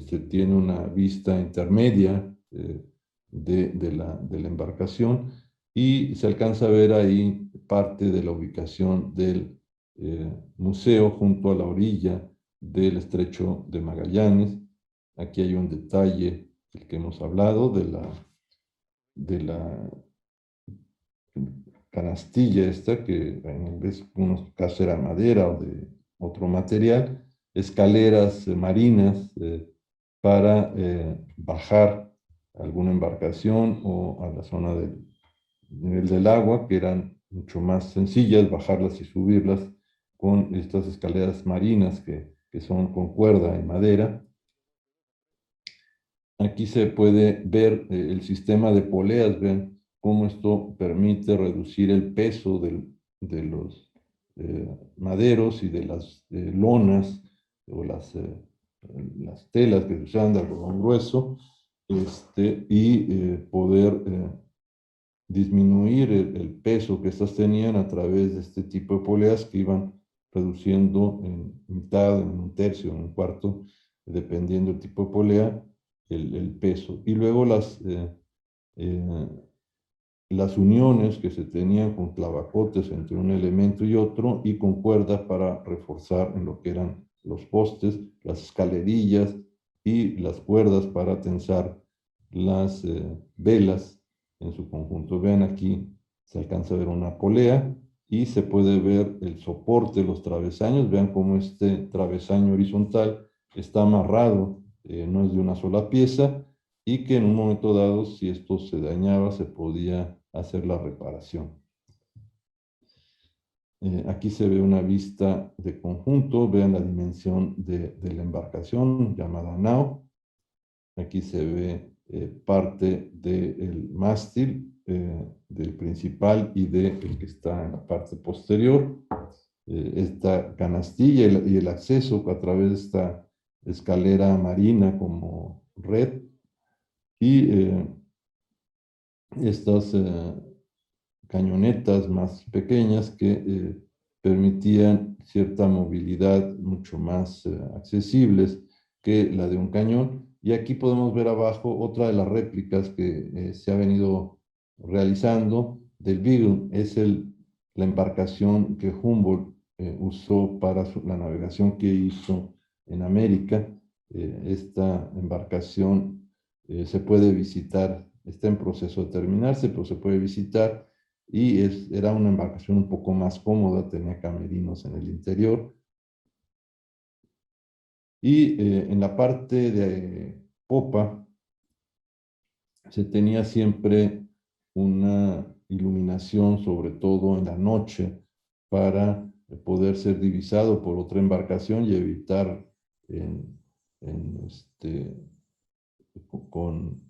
se tiene una vista intermedia de la embarcación, y se alcanza a ver ahí parte de la ubicación del museo junto a la orilla del Estrecho de Magallanes. Aquí hay un detalle del que hemos hablado, de la canastilla esta, que en vez de unos casos era madera o de otro material, escaleras marinas para bajar a alguna embarcación o a la zona del nivel del agua, que eran mucho más sencillas, bajarlas y subirlas con estas escaleras marinas que son con cuerda y madera. Aquí se puede ver el sistema de poleas, ven cómo esto permite reducir el peso de los maderos y de las lonas o las telas que se usaban de algodón grueso, y poder disminuir el peso que estas tenían a través de este tipo de poleas que iban reduciendo en mitad, en un tercio, en un cuarto, dependiendo del tipo de polea, el peso. Y luego eh, las uniones que se tenían con clavacotes entre un elemento y otro, y con cuerdas para reforzar en lo que eran los postes, las escalerillas y las cuerdas para tensar las velas en su conjunto. Vean aquí, se alcanza a ver una polea y se puede ver el soporte, los travesaños. Vean cómo este travesaño horizontal está amarrado, no es de una sola pieza, y que en un momento dado, si esto se dañaba, se podía hacer la reparación. Aquí se ve una vista de conjunto. Vean la dimensión de la embarcación llamada nao. Aquí se ve parte del mástil, del principal y del que está en la parte posterior. Esta canastilla y el acceso a través de esta escalera marina como red, y estas cañonetas más pequeñas que permitían cierta movilidad mucho más accesibles que la de un cañón. Y aquí podemos ver abajo otra de las réplicas que se ha venido realizando del Beagle. Es la embarcación que Humboldt usó para la navegación que hizo en América. Esta embarcación se puede visitar, está en proceso de terminarse, pero se puede visitar, y era una embarcación un poco más cómoda, tenía camerinos en el interior. Y en la parte de popa se tenía siempre una iluminación, sobre todo en la noche, para poder ser divisado por otra embarcación y evitar en, con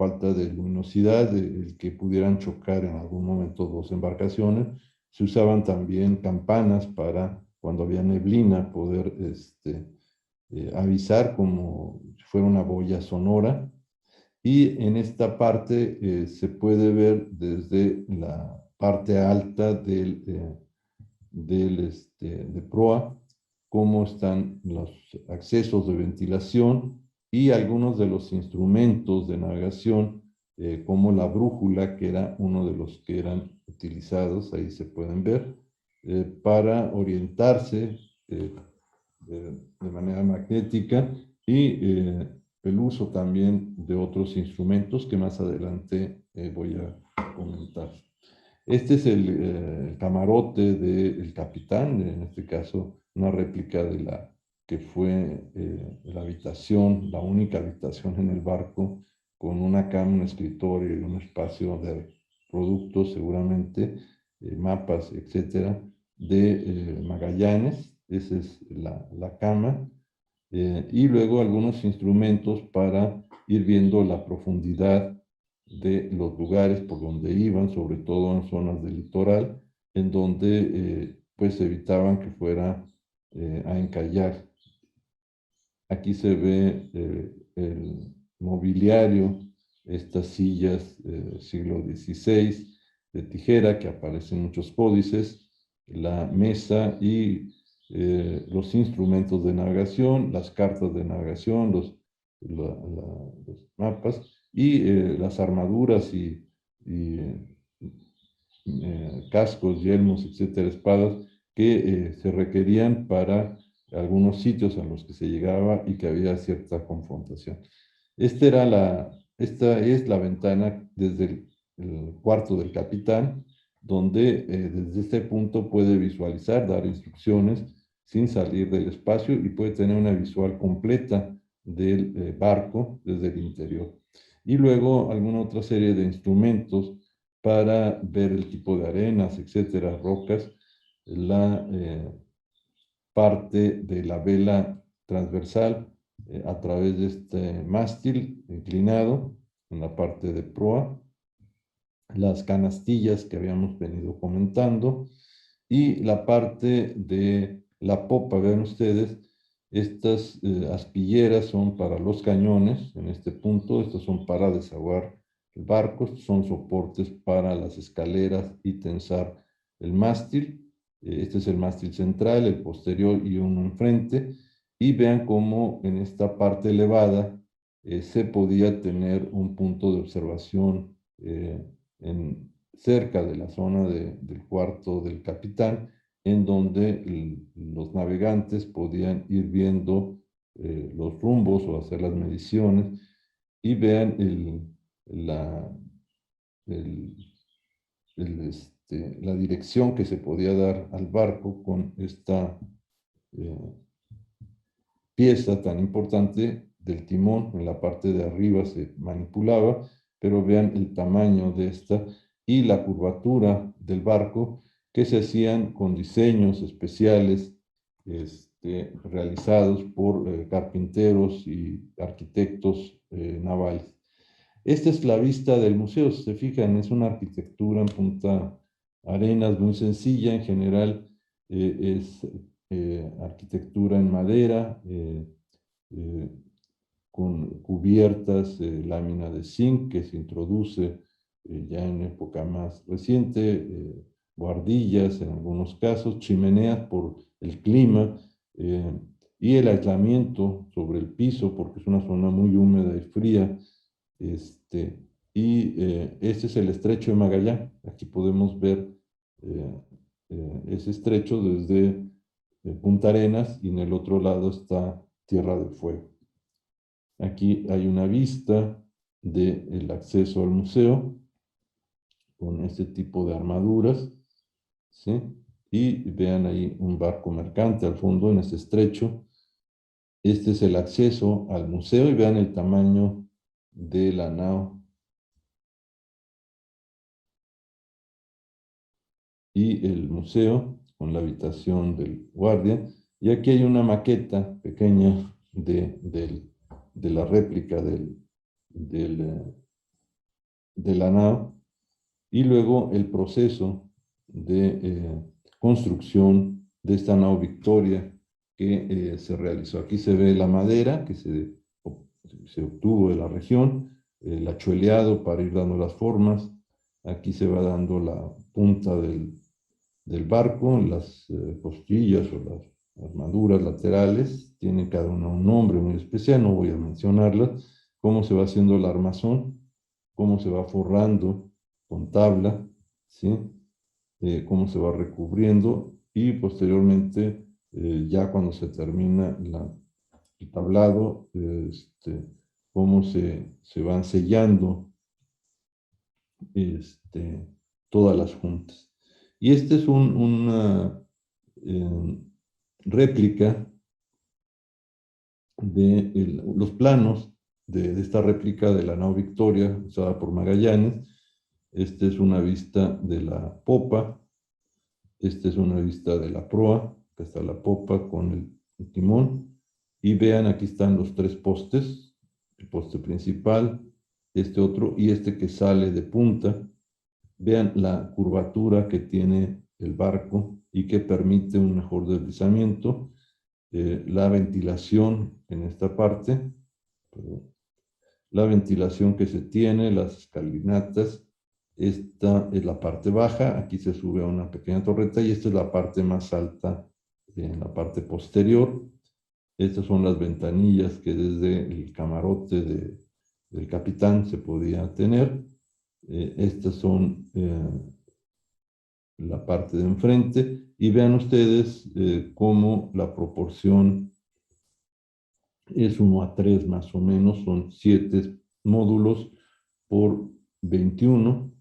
falta de luminosidad, el que pudieran chocar en algún momento dos embarcaciones. Se usaban también campanas para, cuando había neblina, poder avisar como si fuera una boya sonora. Y en esta parte se puede ver desde la parte alta de proa cómo están los accesos de ventilación y algunos de los instrumentos de navegación, como la brújula, que era uno de los que eran utilizados, ahí se pueden ver, para orientarse de manera magnética, y el uso también de otros instrumentos que más adelante voy a comentar. Este es el camarote del capitán, en este caso una réplica de la que fue la habitación, la única habitación en el barco, con una cama, un escritorio y un espacio de productos, seguramente, mapas, etcétera, de Magallanes. Esa es la cama. Y luego algunos instrumentos para ir viendo la profundidad de los lugares por donde iban, sobre todo en zonas del litoral, en donde pues evitaban que fuera a encallar. Aquí se ve el mobiliario, estas sillas siglo XVI de tijera que aparecen en muchos códices, la mesa y los instrumentos de navegación, las cartas de navegación, los mapas y las armaduras y cascos, yelmos, etcétera, espadas que se requerían para algunos sitios a los que se llegaba y que había cierta confrontación. Esta es la ventana desde el cuarto del capitán, donde desde este punto puede visualizar, dar instrucciones sin salir del espacio, y puede tener una visual completa del barco desde el interior. Y luego alguna otra serie de instrumentos para ver el tipo de arenas, etcétera, rocas, la parte de la vela transversal a través de este mástil inclinado en la parte de proa, las canastillas que habíamos venido comentando, y la parte de la popa. Vean ustedes, estas aspilleras son para los cañones en este punto, estas son para desaguar el barco, estos son soportes para las escaleras y tensar el mástil. Este es el mástil central, el posterior y uno enfrente, y vean cómo en esta parte elevada se podía tener un punto de observación cerca de la zona del cuarto del capitán, en donde los navegantes podían ir viendo los rumbos o hacer las mediciones, y vean el, la dirección que se podía dar al barco con esta pieza tan importante del timón. En la parte de arriba se manipulaba, pero vean el tamaño de esta y la curvatura del barco, que se hacían con diseños especiales realizados por carpinteros y arquitectos navales. Esta es la vista del museo. Si se fijan, es una arquitectura en Punta Arenas muy sencilla. En general es arquitectura en madera, con cubiertas, lámina de zinc que se introduce ya en época más reciente, buhardillas en algunos casos, chimeneas por el clima, y el aislamiento sobre el piso, porque es una zona muy húmeda y fría. Este es el estrecho de Magallanes. Aquí podemos ver ese estrecho desde Punta Arenas, y en el otro lado está Tierra del Fuego. Aquí hay una vista del acceso al museo con este tipo de armaduras, ¿sí? Y vean ahí un barco mercante al fondo en este estrecho. Este es el acceso al museo, y vean el tamaño de la nao y el museo con la habitación del guardia. Y aquí hay una maqueta pequeña de la réplica del de la nao y luego el proceso de construcción de esta nao Victoria que se realizó. Aquí se ve la madera que se obtuvo de la región, el achueleado para ir dando las formas. Aquí se va dando la punta del barco, las costillas o las armaduras laterales, tienen cada una un nombre muy especial, no voy a mencionarlas, cómo se va haciendo el armazón, cómo se va forrando con tabla, ¿sí? Cómo se va recubriendo y posteriormente, ya cuando se termina el tablado, cómo se van sellando este, todas las juntas. Y esta es una réplica de los planos de esta réplica de la nao Victoria usada por Magallanes. Esta es una vista de la popa, esta es una vista de la proa, que está la popa con el timón, y vean, aquí están los tres postes, el poste principal, este otro y este que sale de punta. Vean la curvatura que tiene el barco y que permite un mejor deslizamiento. La ventilación en esta parte, perdón, la ventilación que se tiene, las escalinatas. Esta es la parte baja, aquí se sube a una pequeña torreta y esta es la parte más alta en la parte posterior. Estas son las ventanillas que desde el camarote del capitán se podía tener. Estas son la parte de enfrente y vean ustedes cómo la proporción es 1:3 más o menos, son 7 módulos por 21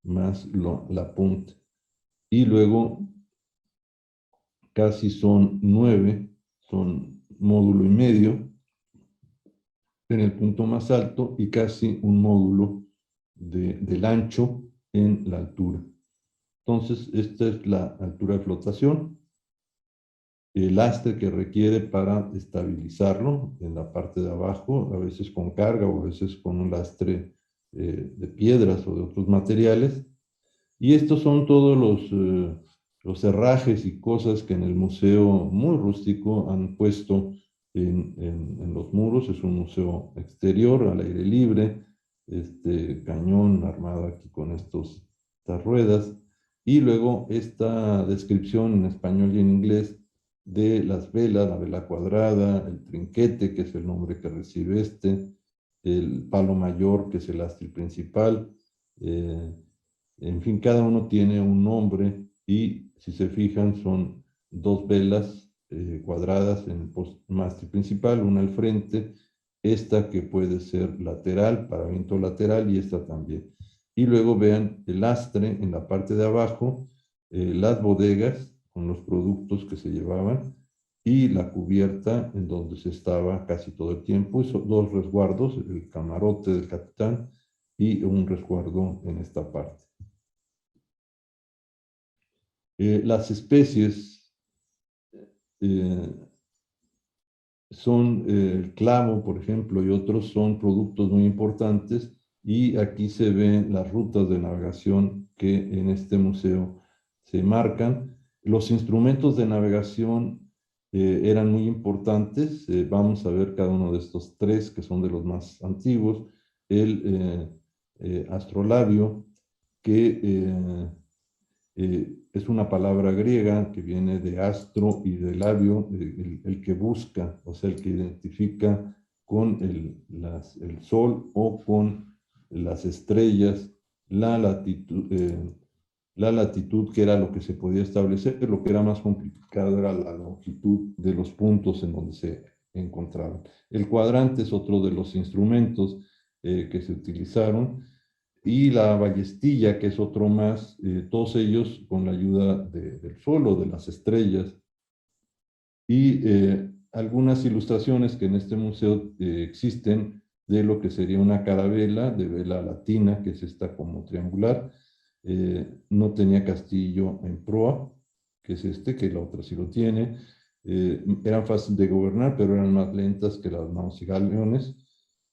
más la punta. Y luego casi son 9, son módulo y medio en el punto más alto y casi un módulo del ancho en la altura. Entonces, esta es la altura de flotación, el lastre que requiere para estabilizarlo en la parte de abajo, a veces con carga o a veces con un lastre de piedras o de otros materiales. Y estos son todos los herrajes y cosas que en el museo muy rústico han puesto en los muros. Es un museo exterior, al aire libre, este cañón armado aquí con estas ruedas. Y luego esta descripción en español y en inglés de las velas, la vela cuadrada, el trinquete, que es el nombre que recibe el palo mayor, que es el ástil principal. En fin, cada uno tiene un nombre y si se fijan son dos velas cuadradas en el mástil principal, una al frente, esta que puede ser lateral, para viento lateral y esta también. Y luego vean el lastre en la parte de abajo, las bodegas con los productos que se llevaban y la cubierta en donde se estaba casi todo el tiempo, y son dos resguardos, el camarote del capitán y un resguardo en esta parte. Las especies son el clavo, por ejemplo, y otros son productos muy importantes, y aquí se ven las rutas de navegación que en este museo se marcan. Los instrumentos de navegación eran muy importantes. Vamos a ver cada uno de estos tres, que son de los más antiguos. El astrolabio, que es una palabra griega que viene de astro y de labio, el que busca, o sea, el que identifica con el sol o con las estrellas, la latitud, que era lo que se podía establecer. Lo que era más complicado era la longitud de los puntos en donde se encontraban. El cuadrante es otro de los instrumentos que se utilizaron, y la ballestilla, que es otro más, todos ellos con la ayuda del sol o de las estrellas. Y algunas ilustraciones que en este museo existen de lo que sería una carabela de vela latina, que es esta como triangular. No tenía castillo en proa, que es que la otra sí lo tiene. Eran fáciles de gobernar, pero eran más lentas que las naos y galeones.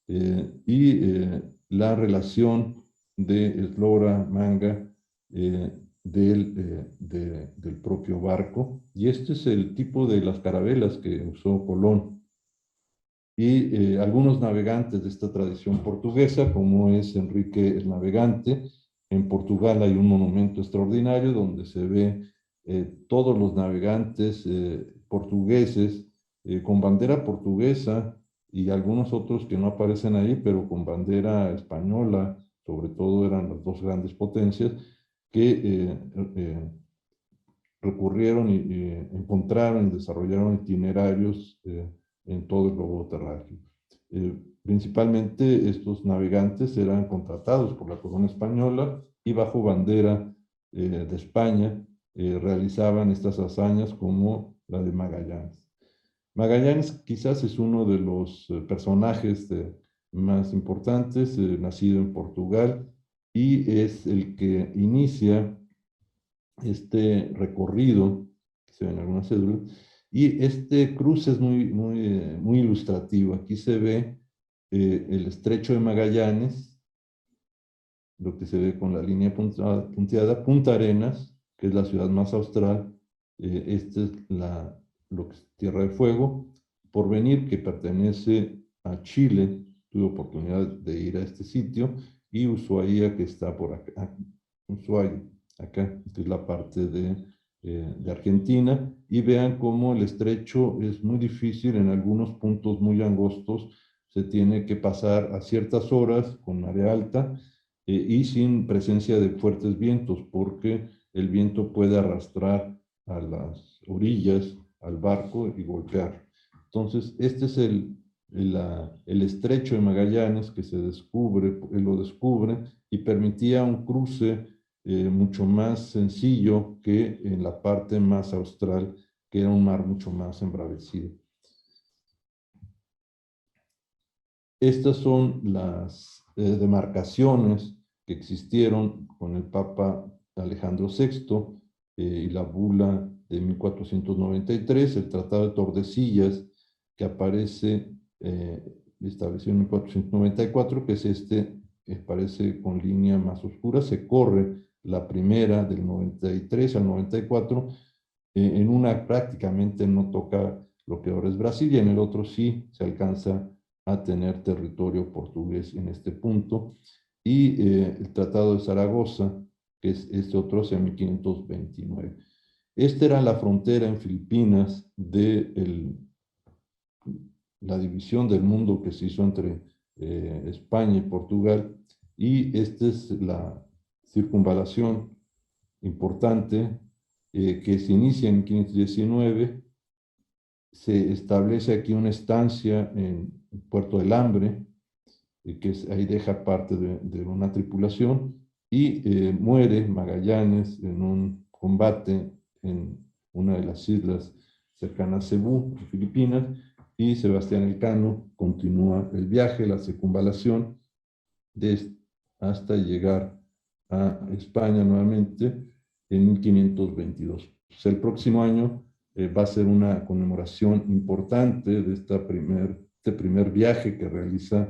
Y la relación de eslora, manga, del propio barco. Y este es el tipo de las carabelas que usó Colón. Y algunos navegantes de esta tradición portuguesa, como es Enrique el Navegante. En Portugal hay un monumento extraordinario donde se ve todos los navegantes portugueses con bandera portuguesa y algunos otros que no aparecen ahí, pero con bandera española, sobre todo eran las dos grandes potencias, que recurrieron y encontraron y desarrollaron itinerarios en todo el globo terráqueo. Principalmente estos navegantes eran contratados por la corona española y bajo bandera de España realizaban estas hazañas como la de Magallanes. Magallanes quizás es uno de los personajes más importantes, nacido en Portugal, y es el que inicia este recorrido, que se ven algunas cédulas, y este cruce es muy ilustrativo. Aquí se ve el estrecho de Magallanes, lo que se ve con la línea punteada, Punta Arenas, que es la ciudad más austral, esta es lo que es Tierra de Fuego, Porvenir, que pertenece a Chile, tuve oportunidad de ir a este sitio, y Ushuaia, que está por acá, Ushuaia, acá, que es la parte de Argentina, y vean cómo el estrecho es muy difícil, en algunos puntos muy angostos, se tiene que pasar a ciertas horas con marea alta, y sin presencia de fuertes vientos, porque el viento puede arrastrar a las orillas, al barco y golpear. Entonces, este es el estrecho de Magallanes que se descubre, él lo descubre y permitía un cruce mucho más sencillo que en la parte más austral, que era un mar mucho más embravecido. Estas son las demarcaciones que existieron con el Papa Alejandro VI y la bula de 1493, el Tratado de Tordesillas, que aparece establecido en 1494, que es este, aparece con línea más oscura, se corre la primera del 93 al 94, en una prácticamente no toca lo que ahora es Brasil y en el otro sí se alcanza a tener territorio portugués en este punto, y el Tratado de Zaragoza, que es este otro, hacia 1529. Esta era la frontera en Filipinas de la división del mundo que se hizo entre España y Portugal, y esta es la circunvalación importante que se inicia en 1519. Se establece aquí una estancia en Puerto del Hambre, que ahí deja parte de una tripulación, y muere Magallanes en un combate en una de las islas cercanas a Cebú, Filipinas, y Sebastián Elcano continúa el viaje, la circunvalación, hasta llegar a España nuevamente en 1522. Pues el próximo año va a ser una conmemoración importante de este primer viaje que realiza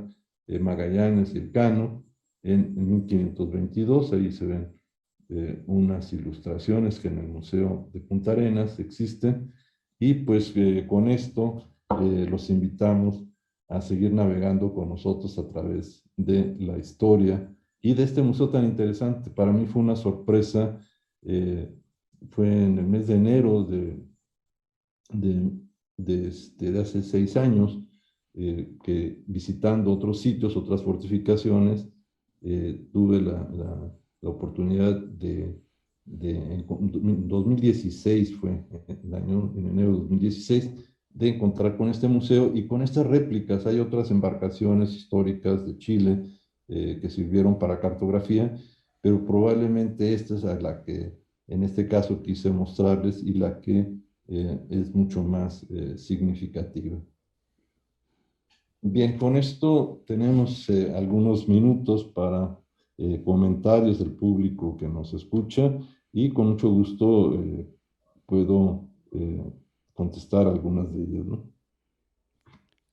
Magallanes y Elcano en 1522. Ahí se ven unas ilustraciones que en el Museo de Punta Arenas existen, y pues con esto los invitamos a seguir navegando con nosotros a través de la historia y de este museo tan interesante. Para mí fue una sorpresa, fue en el mes de enero de, de hace 6 años, que visitando otros sitios, otras fortificaciones, tuve la oportunidad en 2016, fue el año, en enero de 2016, de encontrar con este museo y con estas réplicas. Hay otras embarcaciones históricas de Chile que sirvieron para cartografía, pero probablemente esta es la que en este caso quise mostrarles y la que es mucho más significativa. Bien, con esto tenemos algunos minutos para comentarios del público que nos escucha, y con mucho gusto puedo contestar algunas de ellas, ¿no?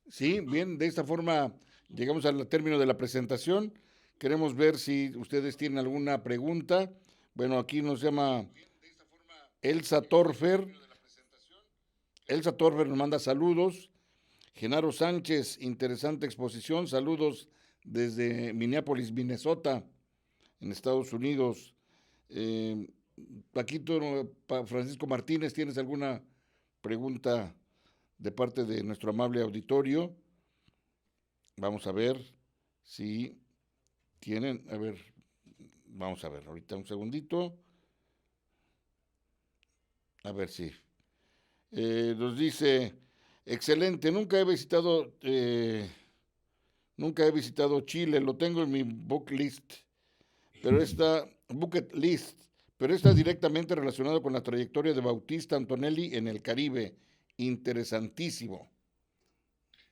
Sí, bien, de esta forma llegamos al término de la presentación. Queremos ver si ustedes tienen alguna pregunta. Bueno, aquí nos llama Elsa Torfer. Elsa Torfer nos manda saludos. Genaro Sánchez, interesante exposición. Saludos desde Minneapolis, Minnesota, en Estados Unidos. Eh, Paquito, Francisco Martínez, ¿tienes alguna pregunta de parte de nuestro amable auditorio? Vamos a ver si tienen. A ver, vamos a ver, ahorita un segundito. A ver si. Nos dice, excelente, nunca he visitado Chile, lo tengo en mi bucket list, pero está directamente relacionado con la trayectoria de Bautista Antonelli en el Caribe. Interesantísimo.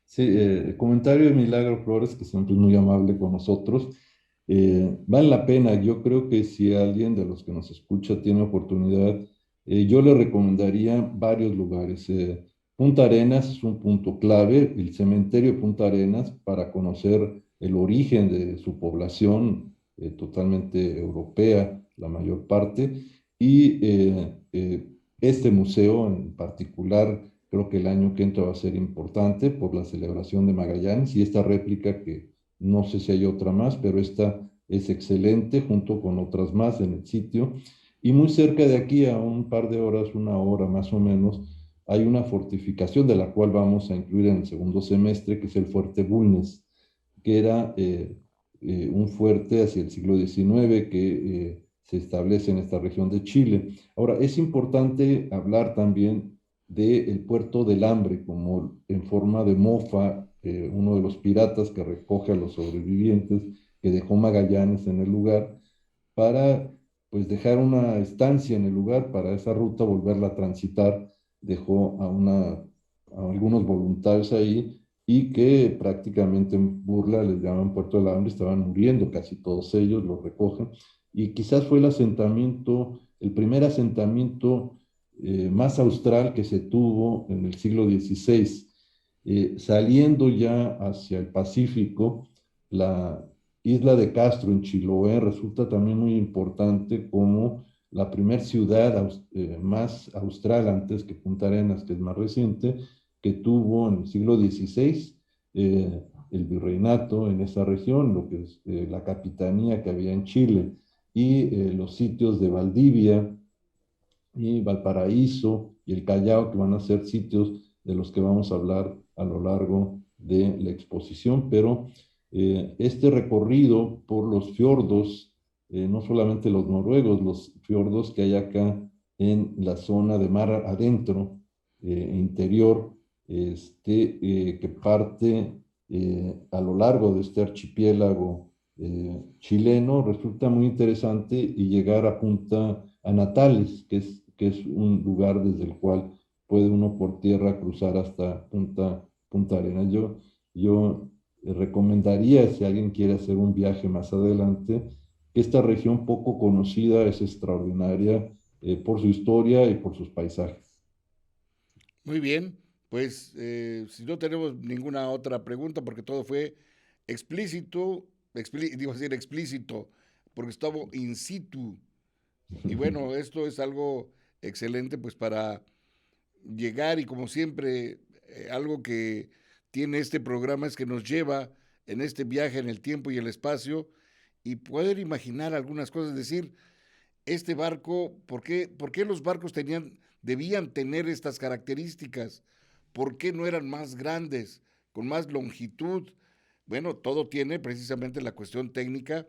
Sí, el comentario de Milagro Flores, que siempre es muy amable con nosotros, vale la pena. Yo creo que si alguien de los que nos escucha tiene oportunidad, yo le recomendaría varios lugares. Punta Arenas es un punto clave, el cementerio de Punta Arenas, para conocer el origen de su población, totalmente europea, la mayor parte, y este museo en particular. Creo que el año que entra va a ser importante por la celebración de Magallanes y esta réplica que no sé si hay otra más, pero esta es excelente junto con otras más en el sitio. Y muy cerca de aquí, a un par de horas, una hora más o menos, hay una fortificación de la cual vamos a incluir en el segundo semestre, que es el Fuerte Bulnes, que era un fuerte hacia el siglo XIX que se establece en esta región de Chile. Ahora, es importante hablar también del Puerto del Hambre, como en forma de mofa, uno de los piratas que recoge a los sobrevivientes que dejó Magallanes en el lugar, para pues dejar una estancia en el lugar para esa ruta, volverla a transitar, dejó a algunos voluntarios ahí y que prácticamente en burla les llaman Puerto del Hambre, estaban muriendo casi todos ellos, los recogen, y quizás fue el primer asentamiento más austral que se tuvo en el siglo XVI. Saliendo ya hacia el Pacífico, la isla de Castro en Chiloé resulta también muy importante como la primera ciudad más austral antes que Punta Arenas, que es más reciente, que tuvo en el siglo XVI el virreinato en esa región, lo que es la capitanía que había en Chile, y los sitios de Valdivia y Valparaíso y el Callao, que van a ser sitios de los que vamos a hablar a lo largo de la exposición, pero este recorrido por los fiordos, no solamente los noruegos, los fiordos que hay acá en la zona de mar adentro, interior, que parte a lo largo de este archipiélago chileno, resulta muy interesante y llegar a Natales, que es un lugar desde el cual puede uno por tierra cruzar hasta Punta Arenas. Yo recomendaría, si alguien quiere hacer un viaje más adelante, que esta región poco conocida es extraordinaria por su historia y por sus paisajes. Muy bien, pues si no tenemos ninguna otra pregunta, porque todo fue explícito, digo decir explícito, porque estaba in situ. Y bueno, esto es algo excelente pues para llegar y como siempre, algo que tiene este programa es que nos lleva en este viaje en el tiempo y el espacio y poder imaginar algunas cosas, es decir, este barco, por qué los barcos debían tener estas características? ¿Por qué no eran más grandes, con más longitud? Bueno, todo tiene precisamente la cuestión técnica.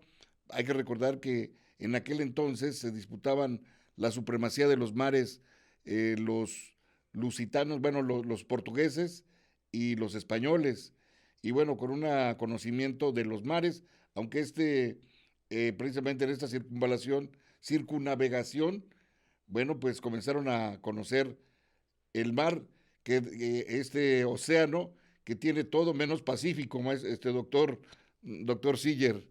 Hay que recordar que en aquel entonces se disputaban la supremacía de los mares, los lusitanos, bueno, los portugueses y los españoles. Y bueno, con un conocimiento de los mares, aunque precisamente en esta circunnavegación, bueno, pues comenzaron a conocer el mar, este océano que tiene todo menos Pacífico, este doctor Siller.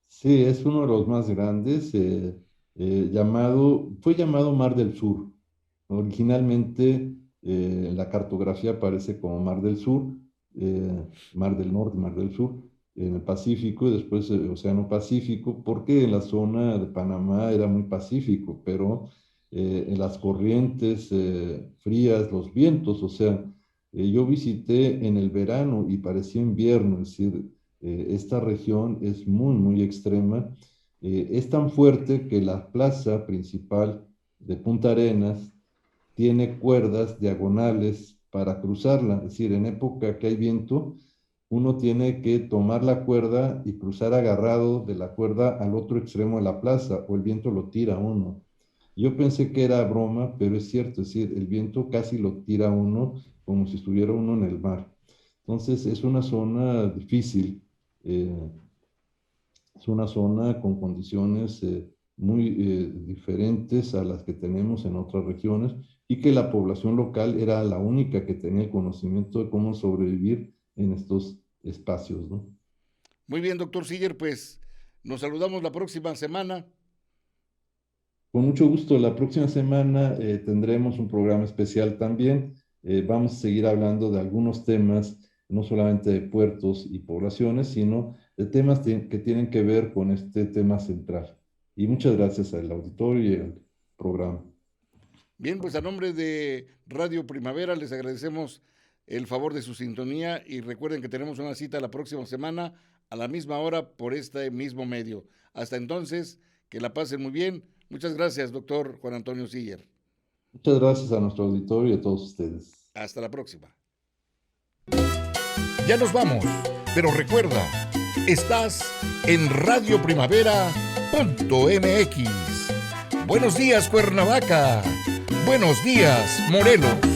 Sí, es uno de los más grandes, fue llamado Mar del Sur. Originalmente la cartografía aparece como Mar del Sur, Mar del Norte, Mar del Sur, en el Pacífico y después el Océano Pacífico, porque en la zona de Panamá era muy pacífico, pero en las corrientes frías, los vientos, o sea, yo visité en el verano y parecía invierno, es decir, esta región es muy, muy extrema. Es tan fuerte que la plaza principal de Punta Arenas tiene cuerdas diagonales para cruzarla, es decir, en época que hay viento, uno tiene que tomar la cuerda y cruzar agarrado de la cuerda al otro extremo de la plaza, o el viento lo tira a uno. Yo pensé que era broma, pero es cierto, es decir, el viento casi lo tira a uno como si estuviera uno en el mar. Entonces es una zona difícil, eh, es una zona con condiciones muy diferentes a las que tenemos en otras regiones y que la población local era la única que tenía el conocimiento de cómo sobrevivir en estos espacios, ¿no? Muy bien, doctor Siller, pues nos saludamos la próxima semana. Con mucho gusto, la próxima semana tendremos un programa especial también. Vamos a seguir hablando de algunos temas, no solamente de puertos y poblaciones, sino de temas que tienen que ver con este tema central. Y muchas gracias al auditorio y al programa. Bien, pues a nombre de Radio Primavera les agradecemos el favor de su sintonía y recuerden que tenemos una cita la próxima semana a la misma hora por este mismo medio. Hasta entonces, que la pasen muy bien. Muchas gracias, doctor Juan Antonio Siller. Muchas gracias a nuestro auditorio y a todos ustedes. Hasta la próxima. Ya nos vamos, pero recuerda, estás en radioprimavera.mx. Buenos días, Cuernavaca. Buenos días, Morelos.